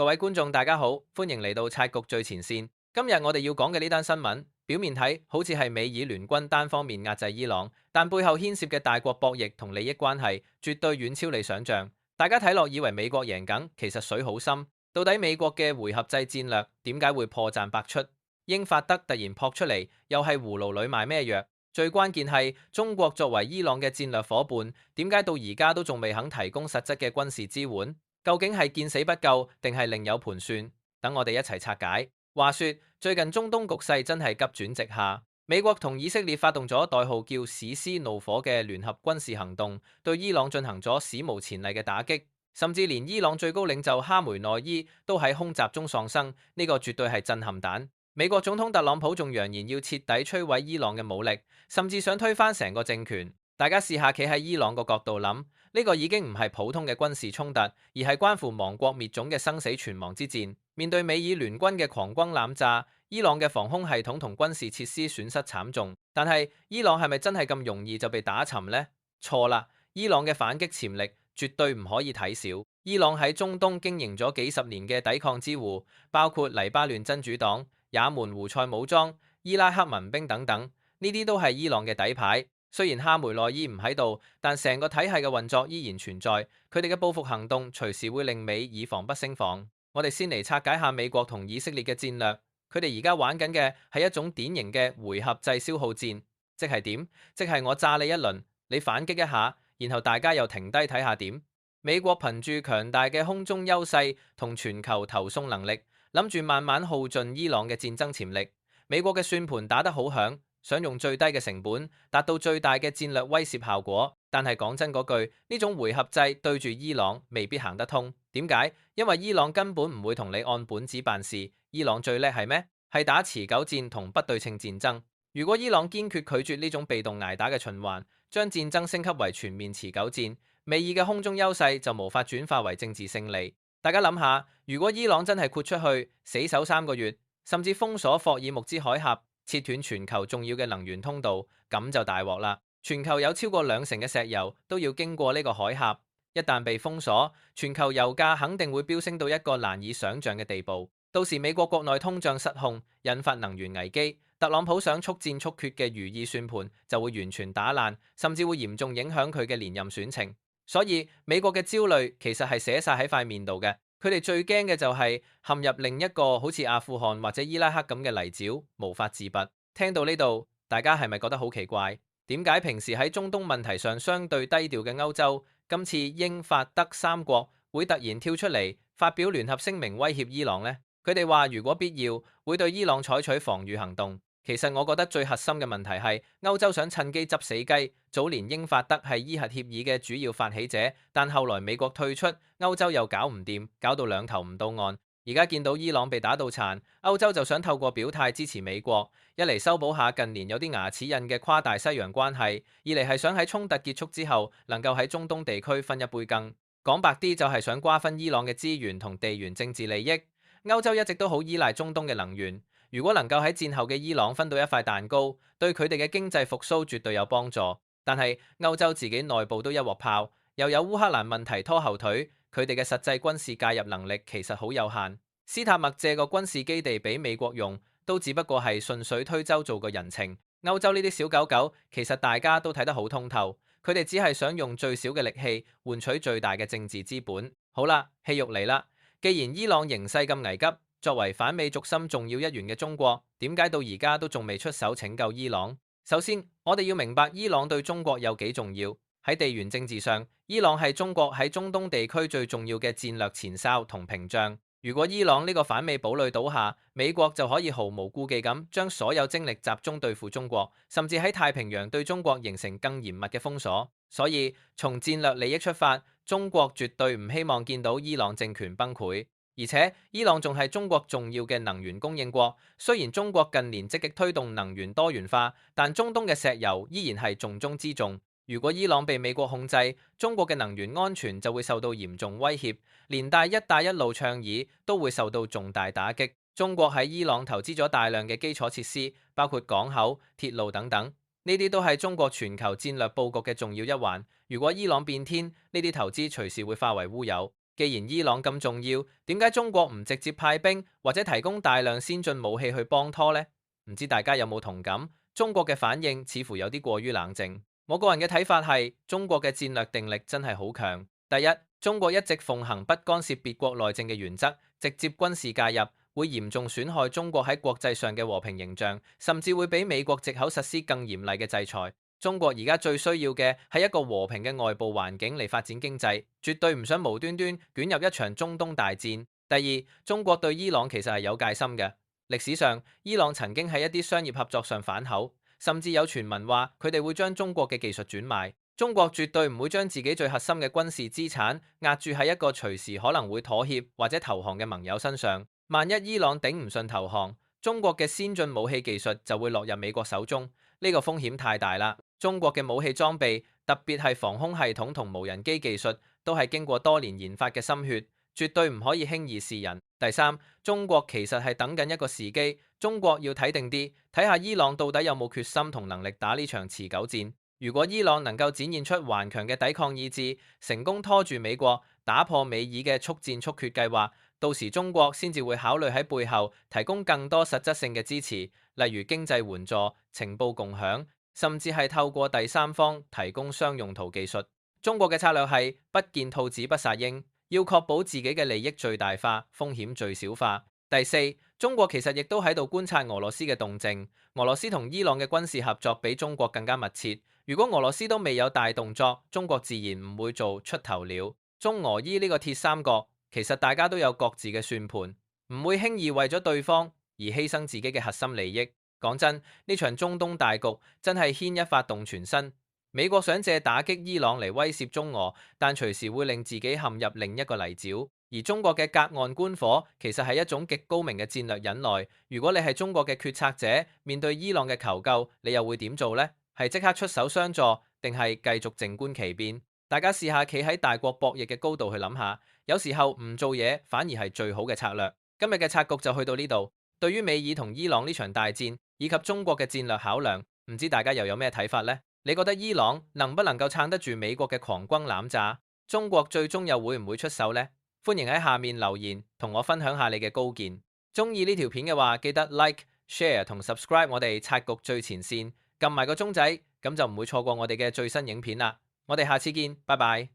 各位觀眾大家好，歡迎嚟到察局最前線。今日我哋要講嘅呢單新聞，表面睇好似係美以聯軍單方面壓制伊朗，但背後牽涉嘅大國博弈同利益關係，絕對遠超你想象。大家睇落以為美國贏緊，其實水好深。到底美國嘅回合制戰略點解會破綻百出？英法德突然撲出嚟，又係葫蘆裏賣咩藥？最關鍵係中國作為伊朗嘅戰略夥伴，點解到而家都仲未肯提供實質嘅軍事支援？究竟係見死不救，定係另有盤算？等我哋一齊拆解。話說最近中東局勢真係急轉直下，美國同以色列發動咗代號叫史詩怒火嘅聯合軍事行動，對伊朗進行咗史無前例嘅打擊，甚至連伊朗最高領袖哈梅內伊都喺空襲中喪生，呢個絕對係震撼彈。美國總統特朗普仲揚言要徹底摧毀伊朗嘅武力，甚至想推翻成個政權。大家試下企喺伊朗個角度諗，呢個已經唔係普通嘅軍事衝突，而係關乎亡國滅種嘅生死存亡之戰。面對美以聯軍嘅狂轟濫炸，伊朗嘅防空系統同軍事設施損失慘重。但係伊朗係咪真係咁容易就被打沉呢？錯啦，伊朗嘅反擊潛力絕對唔可以睇小。伊朗喺中東經營咗幾十年嘅抵抗之湖，包括黎巴嫩真主黨、也門胡塞武裝、伊拉克民兵等等，呢啲都係伊朗嘅底牌。雖然哈梅內伊唔喺度，但成個體系嘅運作依然存在。佢哋嘅報復行動隨時會令美以防不勝防。我哋先嚟拆解下美國同以色列嘅戰略。佢哋而家玩緊嘅係一種典型嘅回合制消耗戰，即係點？即係我炸你一輪，你反擊一下，然後大家又停低睇下點。美國憑住強大嘅空中優勢同全球投送能力，諗住慢慢耗盡伊朗嘅戰爭潛力。美國嘅算盤打得好響，想用最低嘅成本達到最大嘅戰略威懾效果。但係講真嗰句，呢種回合制對住伊朗未必行得通。點解？因為伊朗根本唔會同你按本子辦事。伊朗最叻係咩？係打持久戰同不對稱戰爭。如果伊朗堅決拒絕呢種被動挨打嘅循環，將戰爭升級為全面持久戰，美以嘅空中優勢就無法轉化為政治勝利。大家諗下，如果伊朗真係豁出去，死守3個月，甚至封鎖霍爾木茲海峽，切斷全球重要嘅能源通道，咁就大鑊啦。全球有超過2成嘅石油都要經過呢個海峽，一旦被封鎖，全球油價肯定會飆升到一個難以想象嘅地步。到時美國國內通脹失控，引發能源危機，特朗普想速戰速決嘅如意算盤就會完全打爛，甚至會嚴重影響佢嘅連任選情。所以美國嘅焦慮其實係寫晒喺塊面度嘅。佢哋最驚嘅就係陷入另一個好似阿富汗或者伊拉克咁嘅泥沼，無法自拔。聽到呢度，大家係咪覺得好奇怪？點解平時喺中東問題上相對低調嘅歐洲，今次英法德3國會突然跳出嚟發表聯合聲明威脅伊朗呢？佢哋話如果必要，會對伊朗採取防禦行動。其實我覺得最核心嘅問題係歐洲想趁機執死雞。早年英法德係伊核協議嘅主要發起者，但後來美國退出，歐洲又搞唔掂，搞到兩頭唔到岸。而家見到伊朗被打到殘，歐洲就想透過表態支持美國，一嚟修補下近年有啲牙齒印嘅跨大西洋關係，二嚟係想喺衝突結束之後能夠喺中東地區分一杯羹。講白啲就係想瓜分伊朗嘅資源同地緣政治利益。歐洲一直都好依賴中東嘅能源，如果能夠喺戰後嘅伊朗分到一塊蛋糕，對佢哋嘅經濟復甦絕對有幫助。但係歐洲自己內部都一鑊泡，又有烏克蘭問題拖後腿，佢哋嘅實際軍事介入能力其實好有限。斯塔默借個軍事基地俾美國用，都只不過係順水推舟做個人情。歐洲呢啲小狗狗，其實大家都睇得好通透，佢哋只係想用最少嘅力氣換取最大嘅政治資本。好啦，戲肉嚟啦。既然伊朗形勢咁危急，作為反美軸心重要一員嘅中國，點解到而家都仲未出手拯救伊朗？首先，我哋要明白伊朗對中國有幾重要。喺地緣政治上，伊朗係中國喺中東地區最重要嘅戰略前哨同屏障。如果伊朗呢個反美堡壘倒下，美國就可以毫無顧忌咁將所有精力集中對付中國，甚至喺太平洋對中國形成更嚴密嘅封鎖。所以從戰略利益出發，中國絕對唔希望見到伊朗政權崩潰。而且伊朗仲係中國重要嘅能源供應國，雖然中國近年積極推動能源多元化，但中東嘅石油依然係重中之重。如果伊朗被美國控制，中國嘅能源安全就會受到嚴重威脅，連帶一帶一路倡議都會受到重大打擊。中國喺伊朗投資咗大量嘅基礎設施，包括港口、鐵路等等，呢啲都係中國全球戰略佈局嘅重要一環。如果伊朗變天，呢啲投資隨時會化為烏有。既然伊朗咁重要，點解中國唔直接派兵或者提供大量先進武器去幫拖呢？唔知大家有冇同感？中國嘅反應似乎有啲過於冷靜。我個人嘅睇法係，中國嘅戰略定力真係好強。第一，中國一直奉行不干涉別國內政嘅原則，直接軍事介入會嚴重損害中國喺國際上嘅和平形象，甚至會俾美國藉口實施更嚴厲嘅制裁。中國而家最需要嘅係一個和平嘅外部環境嚟發展經濟，絕對唔想無端端捲入一場中東大戰。第二，中國對伊朗其實係有戒心嘅。歷史上，伊朗曾經喺一啲商業合作上反口，甚至有傳聞話佢哋會將中國嘅技術轉賣。中國絕對唔會將自己最核心嘅軍事資產押注喺一個隨時可能會妥協或者投降嘅盟友身上。萬一伊朗頂唔順投降，中國嘅先進武器技術就會落入美國手中，呢個風險太大啦。中國嘅武器裝備，特別係防空系統同無人機技術，都係經過多年研發嘅心血，絕對唔可以輕易示人。第三，中國其實係等緊一個時機，中國要睇定啲，睇下伊朗到底有冇決心同能力打呢場持久戰。如果伊朗能夠展現出頑強嘅抵抗意志，成功拖住美國，打破美爾嘅速戰速決計劃，到時中國先至會考慮喺背後提供更多實質性嘅支持，例如經濟援助、情報共享，甚至係透過第三方提供商用途技術。中國嘅策略係不見兔子不殺鷹，要確保自己嘅利益最大化，風險最小化。第四，中國其實亦都喺度觀察俄羅斯嘅動靜。俄羅斯同伊朗嘅軍事合作比中國更加密切。如果俄羅斯都未有大動作，中國自然唔會做出頭鳥。中俄伊呢個鐵三角，其實大家都有各自嘅算盤，唔會輕易為咗對方而犧牲自己嘅核心利益。講真，呢場中東大局真係牽一發動全身。美國想借打擊伊朗嚟威脅中俄，但隨時會令自己陷入另一個泥沼。而中國嘅隔岸觀火，其實係一種極高明嘅戰略忍耐。如果你係中國嘅決策者，面對伊朗嘅求救，你又會點做呢？係即刻出手相助，定係繼續靜觀其變？大家試下企喺大國博弈嘅高度去諗下，有時候唔做嘢反而係最好嘅策略。今日嘅策局就去到呢度。對於美爾同伊朗呢場大戰以及中國嘅戰略考量，唔知大家又有咩睇法呢？你覺得伊朗能不能夠撐得住美國嘅狂轟濫炸？中國最終又會唔會出手呢？歡迎喺下面留言同我分享下你嘅高見。中意呢條片嘅話，記得 Like、Share 同 Subscribe 我哋策局最前線，撳埋個鐘仔，咁就唔會錯過我哋嘅最新影片啦。我哋下次見，拜拜。